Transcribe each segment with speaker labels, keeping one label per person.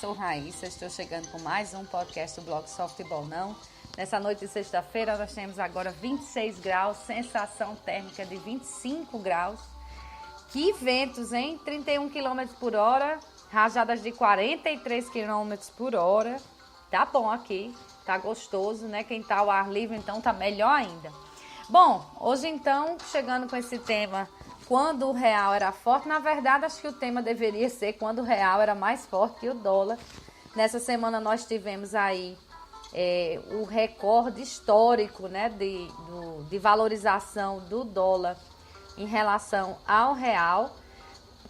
Speaker 1: sou Raíssa, estou chegando com mais um podcast do blog Softball Não. Nessa noite de sexta-feira nós temos agora 26 graus, sensação térmica de 25 graus. Que ventos, hein? 31 km por hora, rajadas de 43 km por hora. Tá bom aqui, tá gostoso, né? Quem tá ao ar livre então tá melhor ainda. Bom, hoje então, chegando com esse tema, quando o real era forte, na verdade acho que o tema deveria ser quando o real era mais forte que o dólar. Nessa semana nós tivemos aí o recorde histórico, né, de valorização do dólar em relação ao real.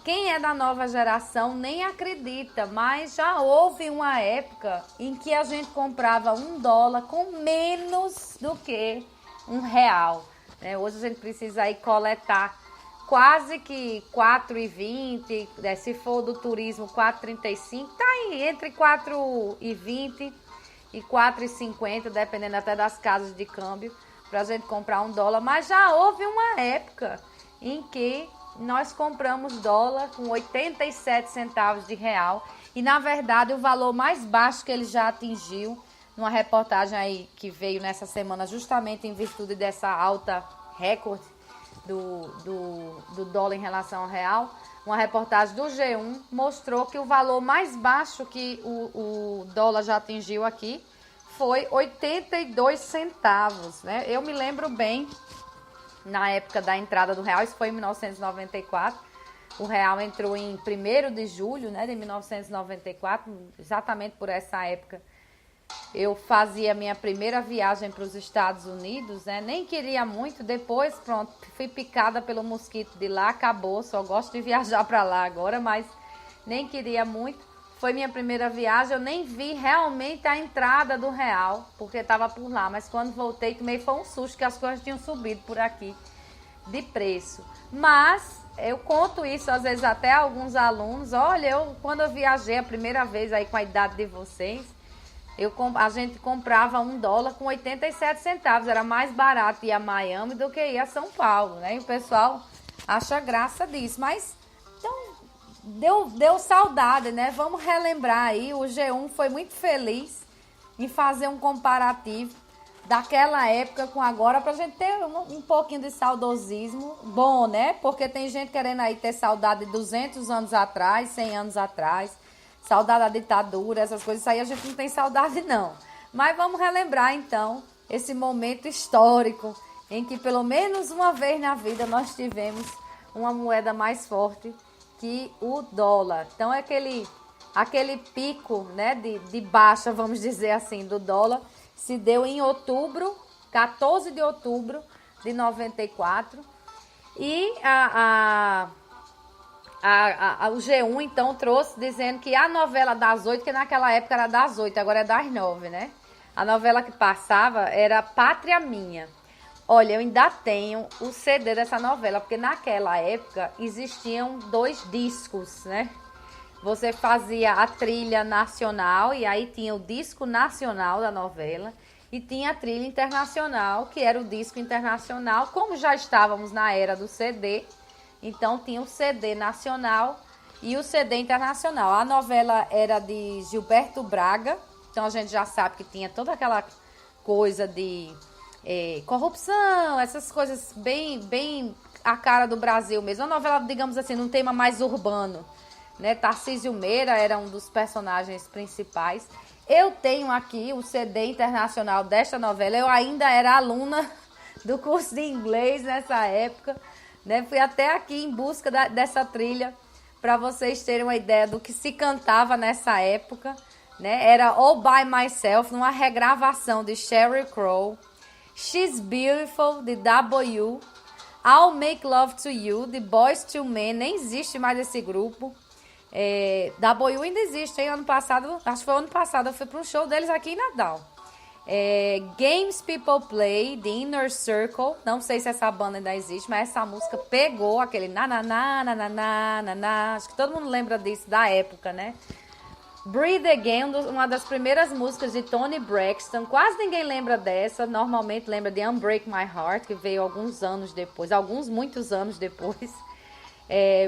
Speaker 1: Quem é da nova geração nem acredita, mas já houve uma época em que a gente comprava $1 com menos do que R$1. Né? Hoje a gente precisa aí coletar quase que 4,20, né? Se for do turismo 4,35, tá aí entre 4,20 e 4,50, dependendo até das casas de câmbio, pra gente comprar $1. Mas já houve uma época em que nós compramos dólar com 87 centavos de real e na verdade o valor mais baixo que ele já atingiu, numa reportagem aí que veio nessa semana justamente em virtude dessa alta recorde do dólar em relação ao real, uma reportagem do G1 mostrou que o valor mais baixo que o dólar já atingiu aqui foi 82 centavos, né? Eu me lembro bem, na época da entrada do real, isso foi em 1994, o real entrou em 1º de julho, né, de 1994, exatamente por essa época. Eu fazia minha primeira viagem para os Estados Unidos, né? Nem queria muito, depois, pronto, fui picada pelo mosquito de lá, acabou, só gosto de viajar para lá agora, mas nem queria muito. Foi minha primeira viagem, eu nem vi realmente a entrada do real, porque estava por lá, mas quando voltei, tomei foi um susto que as coisas tinham subido por aqui de preço. Mas eu conto isso às vezes até a alguns alunos, olha, quando eu viajei a primeira vez aí com a idade de vocês, a gente comprava $1 com 87 centavos. Era mais barato ir a Miami do que ir a São Paulo, né? E o pessoal acha graça disso. Mas, então, deu saudade, né? Vamos relembrar aí. O G1 foi muito feliz em fazer um comparativo daquela época com agora, pra gente ter um pouquinho de saudosismo. Bom, né? Porque tem gente querendo aí ter saudade de 200 anos atrás, 100 anos atrás. Saudade da ditadura, essas coisas, isso aí a gente não tem saudade não. Mas vamos relembrar então esse momento histórico em que pelo menos uma vez na vida nós tivemos uma moeda mais forte que o dólar. Então é aquele pico, né, de baixa, vamos dizer assim, do dólar, se deu em outubro, 14 de outubro de 94. E o G1, então, trouxe dizendo que a novela das 8, que naquela época era das 8, agora é das 9, né? A novela que passava era Pátria Minha. Olha, eu ainda tenho o CD dessa novela, porque naquela época existiam 2 discos, né? Você fazia a trilha nacional, e aí tinha o disco nacional da novela, e tinha a trilha internacional, que era o disco internacional. Como já estávamos na era do CD, então tinha o CD nacional e o CD internacional. A novela era de Gilberto Braga, então a gente já sabe que tinha toda aquela coisa de corrupção, essas coisas bem a cara do Brasil mesmo. Uma novela, digamos assim, num tema mais urbano, né? Tarcísio Meira era um dos personagens principais. Eu tenho aqui o CD internacional desta novela, eu ainda era aluna do curso de inglês nessa época, né? Fui até aqui em busca dessa trilha para vocês terem uma ideia do que se cantava nessa época, né? Era All By Myself, numa regravação de Sheryl Crow, She's Beautiful, de W, I'll Make Love to You, de Boyz II Men, nem existe mais esse grupo. W ainda existe, hein? Ano passado, acho que foi ano passado, eu fui para um show deles aqui em Natal. Games People Play, The Inner Circle, não sei se essa banda ainda existe, mas essa música pegou aquele na na na na na na na na, acho que todo mundo lembra disso, da época, né? Breathe Again, uma das primeiras músicas de Toni Braxton, quase ninguém lembra dessa, normalmente lembra de Unbreak My Heart, que veio alguns anos depois, muitos anos depois.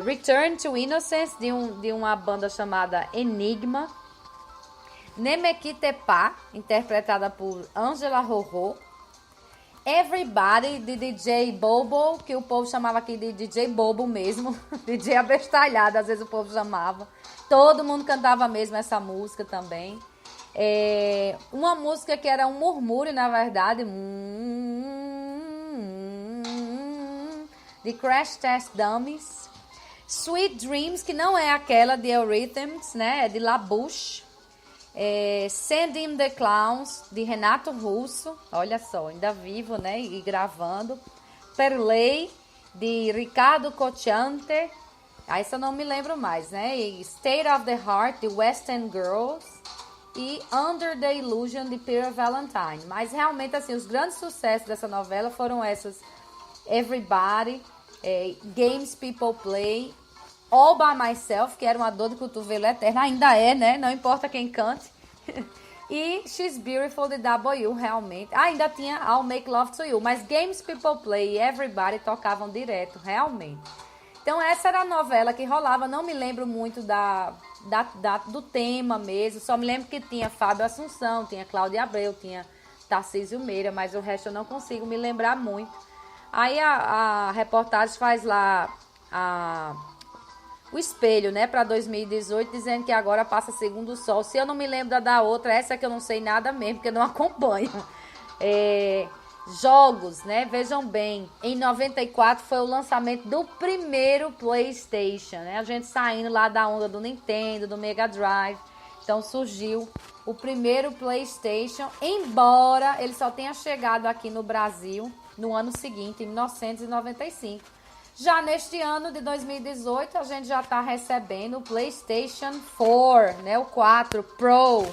Speaker 1: Return to Innocence, de uma banda chamada Enigma. Nemequitepá, interpretada por Angela Rorô. Everybody, de DJ Bobo, que o povo chamava aqui de DJ Bobo mesmo. DJ abestalhado, às vezes o povo chamava. Todo mundo cantava mesmo essa música também. Uma música que era um murmúrio, na verdade. De Crash Test Dummies. Sweet Dreams, que não é aquela de Eurythmics, né? É de La Bouche. Send Him the Clowns, de Renato Russo. Olha só, ainda vivo, né? E gravando. Perley, de Ricardo Cocciante. Essa eu não me lembro mais, né? E State of the Heart, de West End Girls. E Under the Illusion, de Peter Valentine. Mas realmente, assim, os grandes sucessos dessa novela foram essas: Everybody, Games People Play, All By Myself, que era uma dor de cotovelo eterna, ainda é, né? Não importa quem cante. E She's Beautiful, de W, realmente. Ainda tinha I'll Make Love to You, mas Games People Play e Everybody tocavam direto, realmente. Então essa era a novela que rolava. Não me lembro muito do tema mesmo, só me lembro que tinha Fábio Assunção, tinha Cláudia Abreu, tinha Tarcísio Meira, mas o resto eu não consigo me lembrar muito. Aí a reportagem faz lá o espelho, né, para 2018, dizendo que agora passa Segundo o Sol. Se eu não me lembro da outra, essa que eu não sei nada mesmo, porque eu não acompanho. Jogos, né, vejam bem, em 94 foi o lançamento do primeiro PlayStation, né, a gente saindo lá da onda do Nintendo, do Mega Drive. Então surgiu o primeiro PlayStation, embora ele só tenha chegado aqui no Brasil no ano seguinte, em 1995. Já neste ano de 2018, a gente já está recebendo o PlayStation 4, né, o 4 Pro,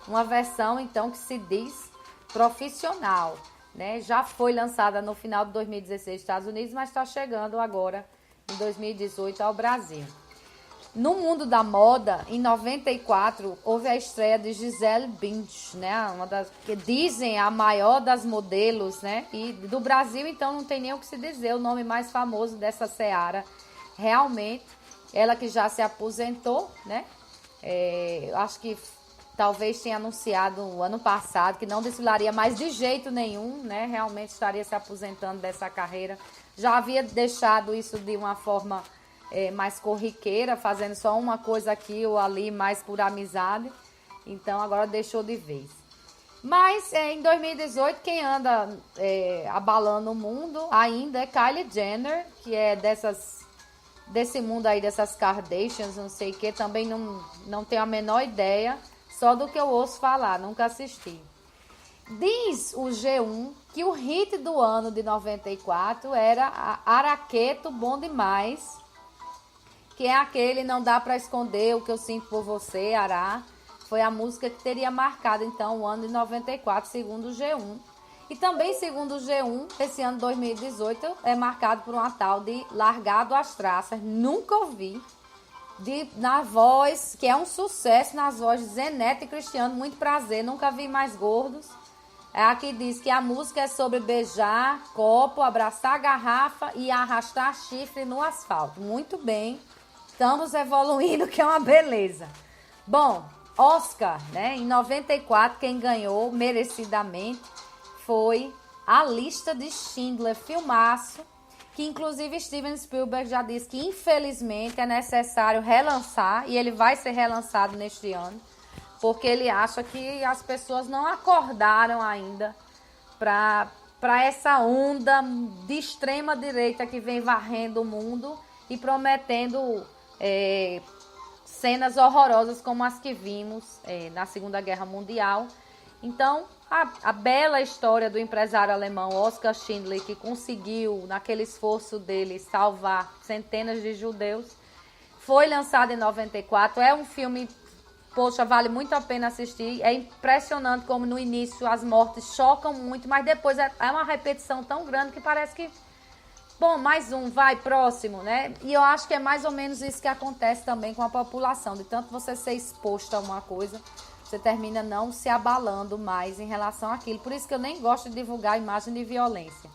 Speaker 1: uma versão então que se diz profissional, né? Já foi lançada no final de 2016 nos Estados Unidos, mas está chegando agora em 2018 ao Brasil. No mundo da moda, em 94, houve a estreia de Gisele Bündchen, né? Uma das que dizem a maior das modelos, né? E do Brasil, então, não tem nem o que se dizer, o nome mais famoso dessa seara. Realmente, ela que já se aposentou, né? Acho que talvez tenha anunciado o ano passado que não desfilaria mais de jeito nenhum, né? Realmente estaria se aposentando dessa carreira. Já havia deixado isso de uma forma mais corriqueira, fazendo só uma coisa aqui ou ali, mais por amizade. Então agora deixou de vez. Mas em 2018 quem anda abalando o mundo ainda é Kylie Jenner, que é desse mundo aí, dessas Kardashians, não sei o que, também não tenho a menor ideia, só do que eu ouço falar, nunca assisti. Diz o G1 que o hit do ano de 94 era Araqueto Bom Demais, que é aquele Não Dá Pra Esconder o que eu sinto por você, Ará. Foi a música que teria marcado, então, o ano de 94, segundo o G1. E também, segundo o G1, esse ano 2018 é marcado por uma tal de Largado às Traças. Nunca ouvi. Na voz, que é um sucesso nas vozes de Zenete e Cristiano. Muito prazer, nunca vi mais gordos. Aqui diz que a música é sobre beijar copo, abraçar garrafa e arrastar chifre no asfalto. Muito bem. Estamos evoluindo, que é uma beleza. Bom, Oscar, né? Em 94, quem ganhou merecidamente foi A Lista de Schindler, filmaço, que inclusive Steven Spielberg já disse que infelizmente é necessário relançar, e ele vai ser relançado neste ano, porque ele acha que as pessoas não acordaram ainda para essa onda de extrema direita que vem varrendo o mundo e prometendo cenas horrorosas como as que vimos na Segunda Guerra Mundial. Então, a bela história do empresário alemão Oskar Schindler, que conseguiu, naquele esforço dele, salvar centenas de judeus, foi lançado em 94. É um filme, poxa, vale muito a pena assistir. É impressionante como no início as mortes chocam muito, mas depois é uma repetição tão grande que parece que, bom, mais um, vai, próximo, né? E eu acho que é mais ou menos isso que acontece também com a população. De tanto você ser exposto a uma coisa, você termina não se abalando mais em relação àquilo. Por isso que eu nem gosto de divulgar imagem de violência.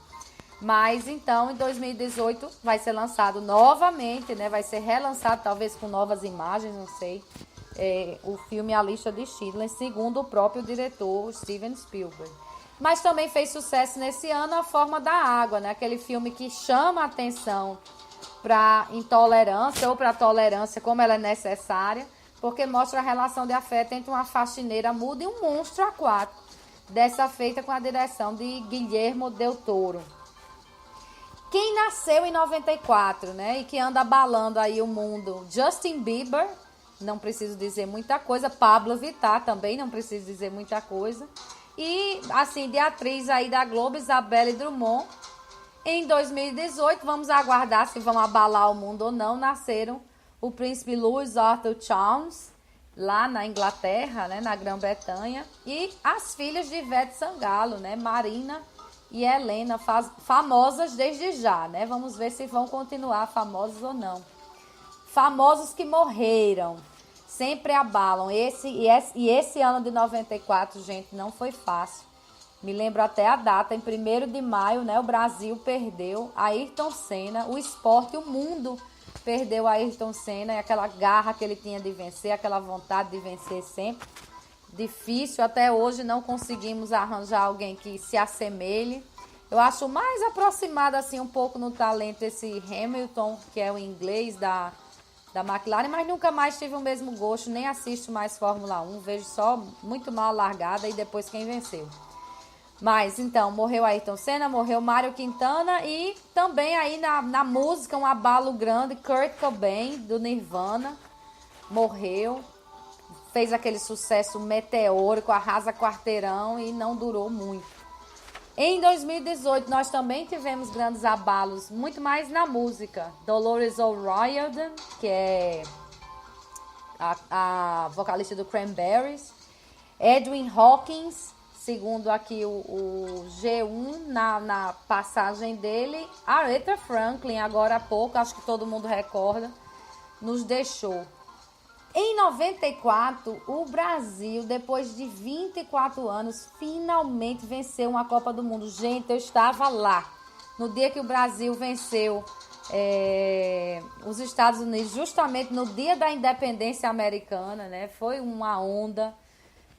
Speaker 1: Mas, então, em 2018 vai ser lançado novamente, né? Vai ser relançado, talvez com novas imagens, não sei. o filme A Lista de Schindler, segundo o próprio diretor Steven Spielberg. Mas também fez sucesso nesse ano A Forma da Água, né? Aquele filme que chama a atenção para intolerância ou para tolerância, como ela é necessária, porque mostra a relação de afeto entre uma faxineira muda e um monstro aquático, dessa feita com a direção de Guillermo del Toro. Quem nasceu em 94, né, e que anda abalando aí o mundo, Justin Bieber, não preciso dizer muita coisa, Pablo Vittar também, não preciso dizer muita coisa, e assim, de atriz aí da Globo, Isabelle Drummond. Em 2018, vamos aguardar se vão abalar o mundo ou não, nasceram o príncipe Louis Arthur Charles, lá na Inglaterra, né, na Grã-Bretanha, e as filhas de Ivete Sangalo, né, Marina e Helena, famosas desde já, né? Vamos ver se vão continuar famosas ou não. Famosos que morreram, sempre abalam. Esse ano de 94, gente, não foi fácil. Me lembro até a data, em 1º de maio, né, o Brasil perdeu Ayrton Senna, o esporte, o mundo perdeu Ayrton Senna, e aquela garra que ele tinha de vencer, aquela vontade de vencer sempre. Difícil, até hoje não conseguimos arranjar alguém que se assemelhe. Eu acho mais aproximado assim um pouco no talento esse Hamilton, que é o inglês da McLaren, mas nunca mais tive o mesmo gosto, nem assisto mais Fórmula 1, vejo só muito mal a largada e depois quem venceu. Mas, então, morreu Ayrton Senna, morreu Mário Quintana e também aí na música, um abalo grande, Kurt Cobain, do Nirvana, morreu. Fez aquele sucesso meteórico, arrasa quarteirão e não durou muito. Em 2018, nós também tivemos grandes abalos, muito mais na música. Dolores O'Riordan, que é a vocalista do Cranberries. Edwin Hawkins, segundo aqui o G1, na passagem dele. Aretha Franklin, agora há pouco, acho que todo mundo recorda, nos deixou. Em 94, o Brasil, depois de 24 anos, finalmente venceu uma Copa do Mundo. Gente, eu estava lá, no dia que o Brasil venceu os Estados Unidos, justamente no dia da independência americana, né? Foi uma onda.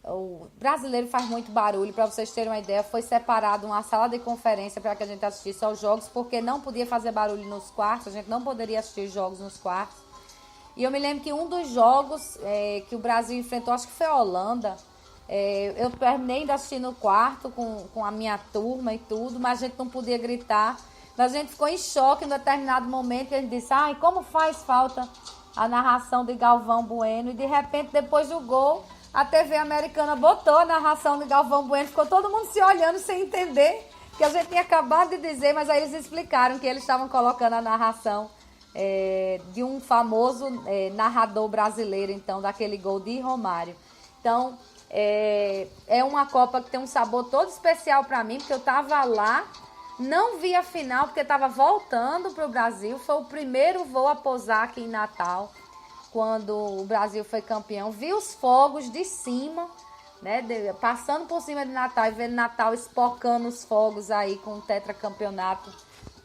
Speaker 1: O brasileiro faz muito barulho, para vocês terem uma ideia, foi separado uma sala de conferência para que a gente assistisse aos jogos, porque não podia fazer barulho nos quartos, a gente não poderia assistir jogos nos quartos. E eu me lembro que um dos jogos que o Brasil enfrentou, acho que foi a Holanda, eu terminei de assistir no quarto com a minha turma e tudo, mas a gente não podia gritar. Mas a gente ficou em choque em um determinado momento e a gente disse, ai, como faz falta a narração de Galvão Bueno. E de repente, depois do gol, a TV americana botou a narração de Galvão Bueno, ficou todo mundo se olhando sem entender, que a gente tinha acabado de dizer, mas aí eles explicaram que eles estavam colocando a narração de um famoso narrador brasileiro, então, daquele gol de Romário. Então, é uma Copa que tem um sabor todo especial para mim, porque eu estava lá, não vi a final, porque estava voltando para o Brasil, foi o primeiro voo a pousar aqui em Natal, quando o Brasil foi campeão, vi os fogos de cima, né, passando por cima de Natal e vendo Natal espocando os fogos aí com o tetracampeonato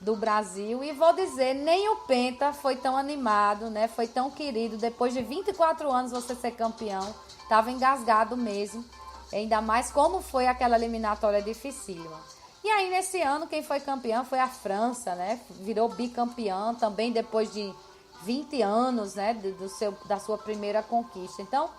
Speaker 1: do Brasil. E vou dizer, nem o Penta foi tão animado, né, foi tão querido. Depois de 24 anos você ser campeão, estava engasgado mesmo, ainda mais como foi aquela eliminatória dificílima. E aí nesse ano quem foi campeão foi a França, né, virou bicampeã também depois de 20 anos, né, da sua primeira conquista. Então,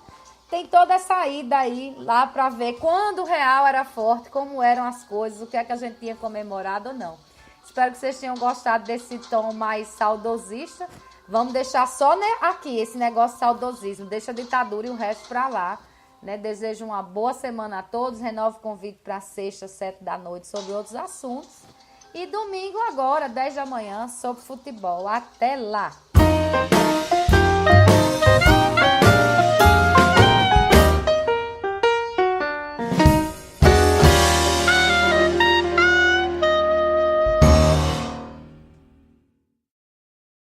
Speaker 1: tem toda essa ida aí lá para ver quando o Real era forte, como eram as coisas, o que é que a gente tinha comemorado ou não. Espero que vocês tenham gostado desse tom mais saudosista. Vamos deixar só, né, aqui esse negócio de saudosismo. Deixa a ditadura e o resto para lá, né? Desejo uma boa semana a todos. Renovo o convite para sexta, 7 da noite, sobre outros assuntos. E domingo agora, 10 da manhã, sobre futebol. Até lá!